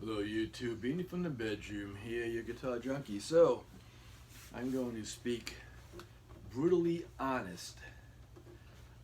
Hello YouTube, Beanie from the bedroom here, your guitar junkie. So, I'm going to speak brutally honest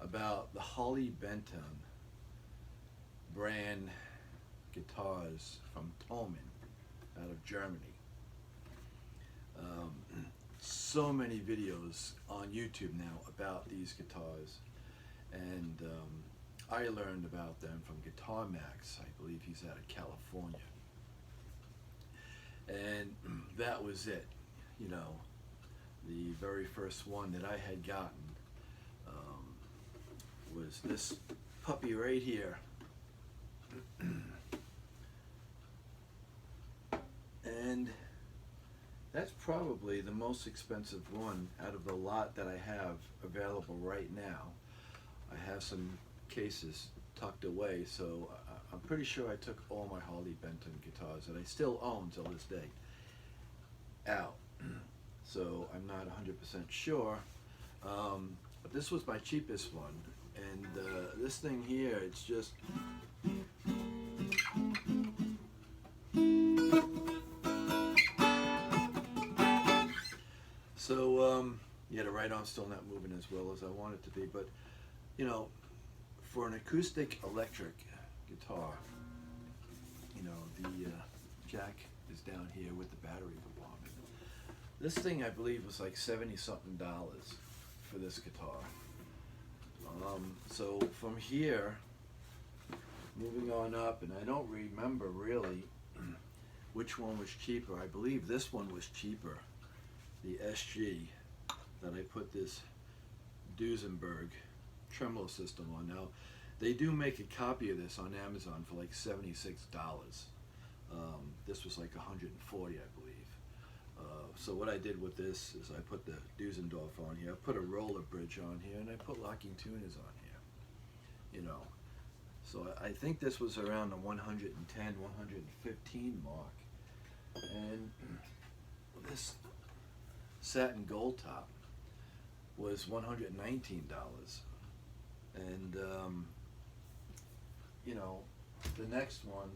about the Harley Benton brand guitars from Thomann out of Germany. So many videos on YouTube now about these guitars, and I learned about them from Guitar Max. I believe he's out of California. And that was it, you know. The very first one that I had gotten was this puppy right here. And that's probably the most expensive one out of the lot that I have available right now. I have some cases tucked away, so I'm pretty sure I took all my Harley Benton guitars that I still own till this day out. So I'm not 100% sure, but this was my cheapest one, and this thing here, it's just so yeah, the right arm's still not moving as well as I want it to be, but you know, for an acoustic electric guitar, you know, the jack is down here with the battery compartment. This thing, I believe, was like $70-something for this guitar. So from here, moving on up, and I don't remember really which one was cheaper. I believe this one was cheaper, the SG, that I put this Duesenberg tremolo system on. Now, they do make a copy of this on Amazon for like $76. This was like 140, I believe. So what I did with this is I put the Dusendorf on here, I put a roller bridge on here, and I put locking tuners on here, you know. So I think this was around the 110, 115 mark. And this satin gold top was $119. And you know, the next one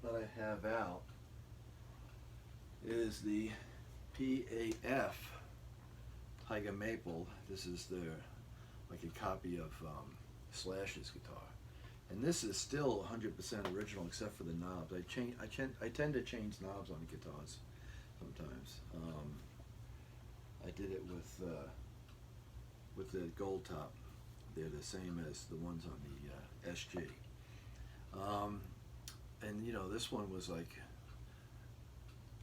that I have out is the PAF Tiger Maple. This is their, like a copy of Slash's guitar, and this is still 100% original except for the knobs. I tend to change knobs on guitars sometimes. I did it with the gold top. They're the same as the ones on the SG. And you know, this one was like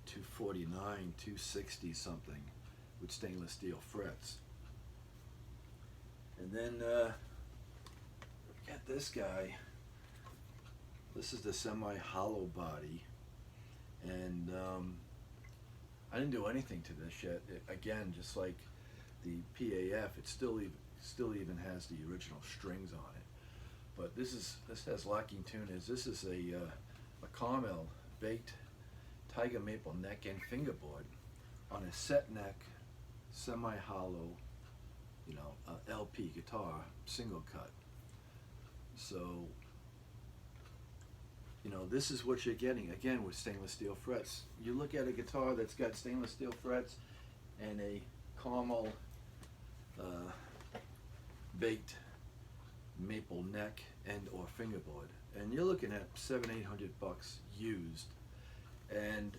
249, 260 something with stainless steel frets. And then got this guy. This is the semi-hollow body, and I didn't do anything to this yet. Again, just like the PAF, it still even has the original strings on it. But this has locking tuners. This is a caramel baked Tiger Maple neck and fingerboard on a set neck, semi-hollow, you know, LP guitar, single cut. So, you know, this is what you're getting, again, with stainless steel frets. You look at a guitar that's got stainless steel frets and a caramel baked maple neck and or fingerboard, and you're looking at $700-800 used, and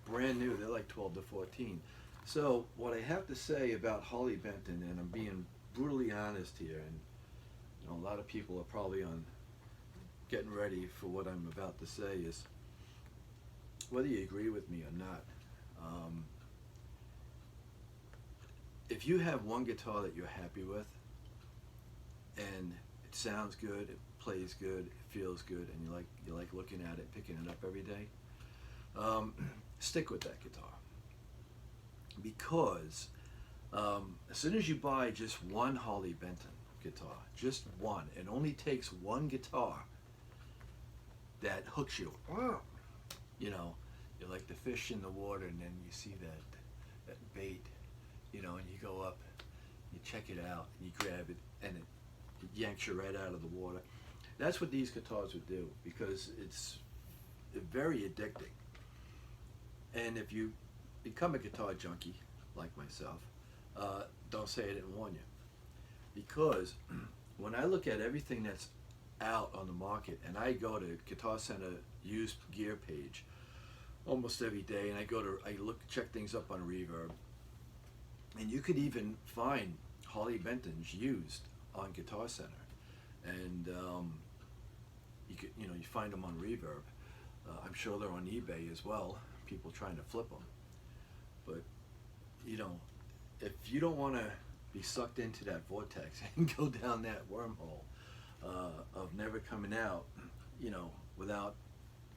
brand new they're like 12 to 14. So what I have to say about Harley Benton, and I'm being brutally honest here, and you know, a lot of people are probably on getting ready for what I'm about to say, is whether you agree with me or not, if you have one guitar that you're happy with and it sounds good, it plays good, it feels good, and you like looking at it, picking it up every day, stick with that guitar. Because as soon as you buy just one Harley Benton guitar, just one, it only takes one guitar that hooks you. You know, you're like the fish in the water, and then you see that bait, you know, and you go up, you check it out, and you grab it, and it yanks you right out of the water. That's what these guitars would do, because it's very addicting. And if you become a guitar junkie like myself, don't say I didn't warn you. Because when I look at everything that's out on the market, and I go to Guitar Center used gear page almost every day, and I check things up on Reverb, and you could even find Harley Bentons used on Guitar Center, and you find them on Reverb. I'm sure they're on eBay as well. People trying to flip them, but if you don't want to be sucked into that vortex and go down that wormhole of never coming out, without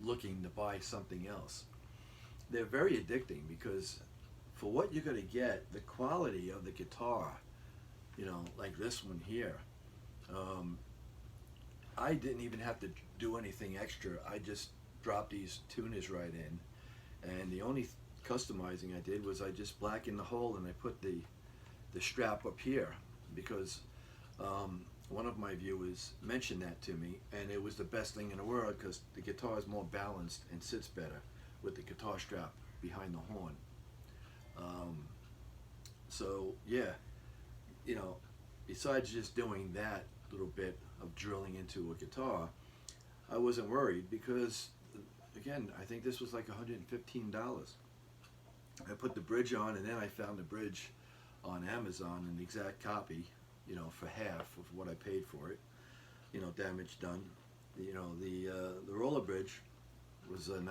looking to buy something else, they're very addicting, because for what you're going to get, the quality of the guitar, like this one here, I didn't even have to do anything extra. I just dropped these tuners right in, and the only customizing I did was I just blackened the hole, and I put the strap up here, because one of my viewers mentioned that to me, and it was the best thing in the world, because the guitar is more balanced and sits better with the guitar strap behind the horn. So yeah, besides just doing that little bit of drilling into a guitar, I wasn't worried, because again, I think this was like $115. I put the bridge on, and then I found the bridge on Amazon, an exact copy, for half of what I paid for it, damage done. The roller bridge was $19,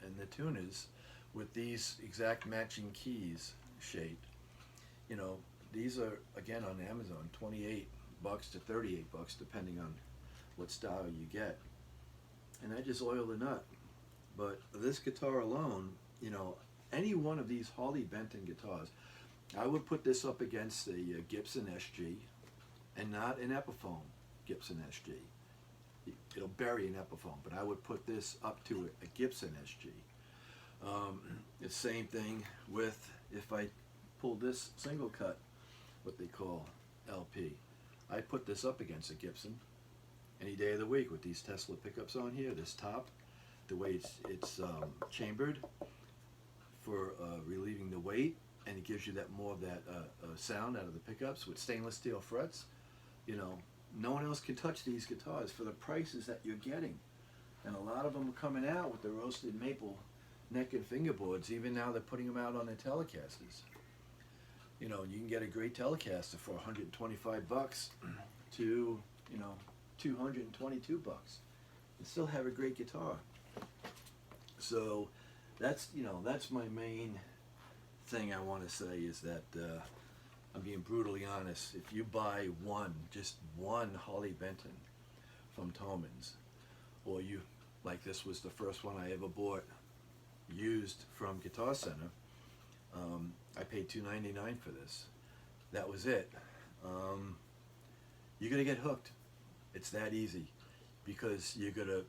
and the tuners with these exact matching keys shaped, these are again on Amazon, $28 to $38, depending on what style you get. And I just oil the nut. But this guitar alone, any one of these Harley Benton guitars, I would put this up against the Gibson SG, and not an Epiphone Gibson SG. It'll bury an Epiphone, but I would put this up to a Gibson SG. The same thing with, if I pull this single cut, what they call LP, I put this up against a Gibson any day of the week with these Tesla pickups on here, this top, the way it's chambered for relieving the weight, and it gives you that more of that sound out of the pickups with stainless steel frets. No one else can touch these guitars for the prices that you're getting. And a lot of them are coming out with the roasted maple neck and fingerboards. Even now they're putting them out on their Telecasters. You can get a great Telecaster for $125 to, $222, and still have a great guitar. So that's my main thing I want to say, is that I'm being brutally honest. If you buy just one Harley Benton from Tomans, or like this was the first one I ever bought used from Guitar Center, I paid $2.99 for this. That was it. You're gonna get hooked. It's that easy, because you're gonna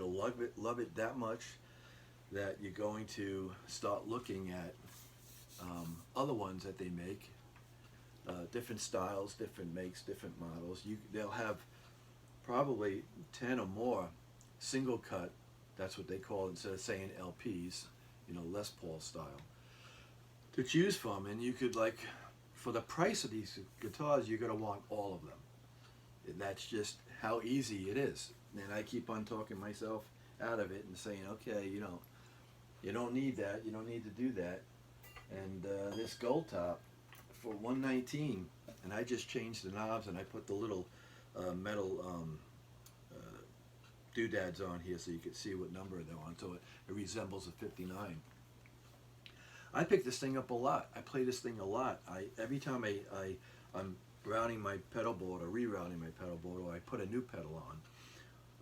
love it that much that you're going to start looking at other ones that they make, different styles, different makes, different models. They'll have probably 10 or more single cut, that's what they call it, instead of saying LPs, Les Paul style, to choose from. And you could, like, for the price of these guitars, you're going to want all of them. And that's just how easy it is. And I keep on talking myself out of it and saying, okay, you don't need that, you don't need to do that. And this gold top for $119, and I just changed the knobs, and I put the little metal doodads on here so you could see what number they're on, so it resembles a 59. I pick this thing up a lot. I play this thing a lot. Every time I'm routing my pedal board or rerouting my pedal board, or I put a new pedal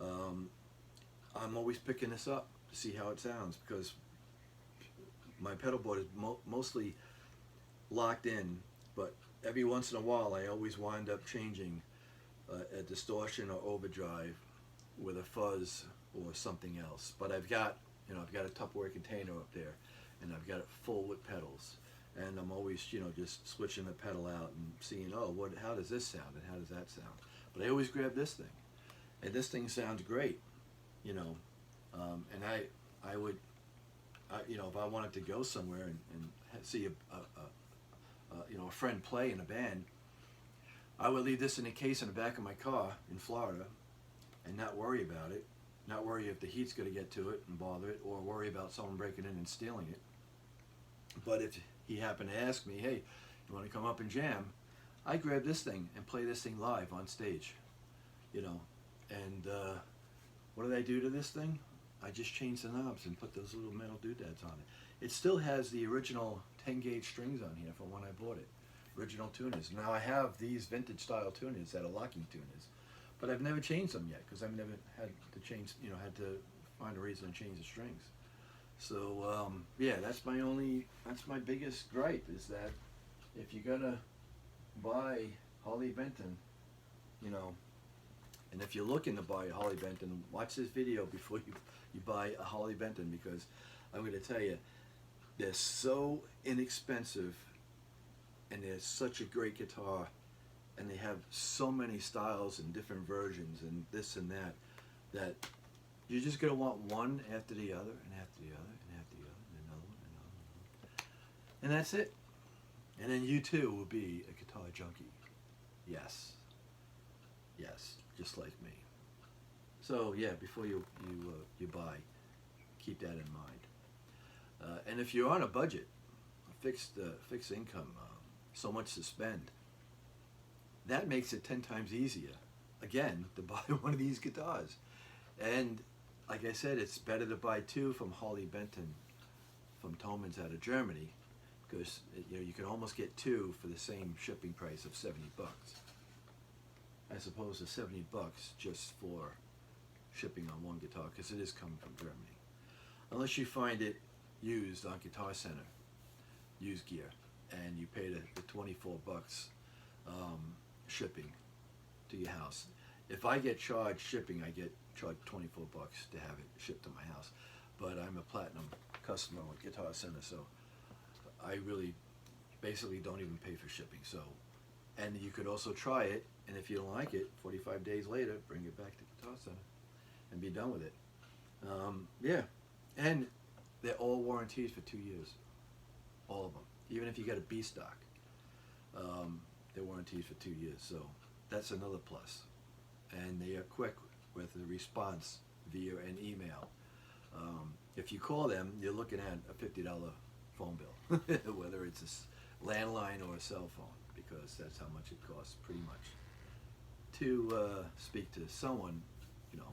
on, I'm always picking this up to see how it sounds, because my pedal board is mostly locked in, but every once in a while I always wind up changing a distortion or overdrive with a fuzz or something else. But I've got a Tupperware container up there, and I've got it full with pedals, and I'm always just switching the pedal out and seeing, how does this sound and how does that sound. But I always grab this thing, and this thing sounds great. And I would, you know, if I wanted to go somewhere and see a friend play in a band, I would leave this in a case in the back of my car in Florida and not worry about it, not worry if the heat's going to get to it and bother it, or worry about someone breaking in and stealing it. But if he happened to ask me, hey, you want to come up and jam, I grab this thing and play this thing live on stage, you know. And what did I do to this thing? I just changed the knobs and put those little metal doodads on it. It still has the original 10-gauge strings on here from when I bought it. Original tuners. Now I have these vintage style tuners that are locking tuners, but I've never changed them yet because I've never had to change, you know, had to find a reason to change the strings. So yeah, that's my biggest gripe is that if you're gonna buy Harley Benton, you know, and if you're looking to buy a Harley Benton, watch this video before you buy a Harley Benton, because I'm going to tell you, they're so inexpensive and they're such a great guitar, and they have so many styles and different versions and this and that, that you're just going to want one after the other and after the other and after the other and another one and another one. And that's it. And then you too will be a guitar junkie. Yes. Yes, just like me. So yeah, before you buy, keep that in mind. And if you're on a budget, a fixed income, so much to spend, that makes it 10 times easier, again, to buy one of these guitars. And like I said, it's better to buy two from Harley Benton, from Thoman's out of Germany, because you know, you can almost get two for the same shipping price of $70, as opposed to $70 just for shipping on one guitar, because it is coming from Germany. Unless you find it used on Guitar Center, used gear, and you pay the $24 shipping to your house. If I get charged shipping, I get charged $24 to have it shipped to my house. But I'm a platinum customer with Guitar Center, so I really basically don't even pay for shipping. So, and you could also try it, and if you don't like it, 45 days later, bring it back to Guitar Center and be done with it. Yeah, and they're all warranties for 2 years, all of them. Even if you get a B stock, they're warranties for 2 years. So that's another plus. And they are quick with the response via an email. If you call them, you're looking at a $50 phone bill, whether it's a landline or a cell phone, because that's how much it costs, pretty much, to speak to someone, you know,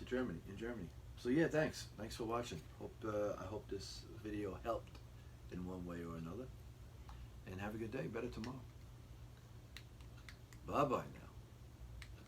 in Germany. So yeah, thanks for watching. I hope this video helped in one way or another. And have a good day. Better tomorrow. Bye bye now.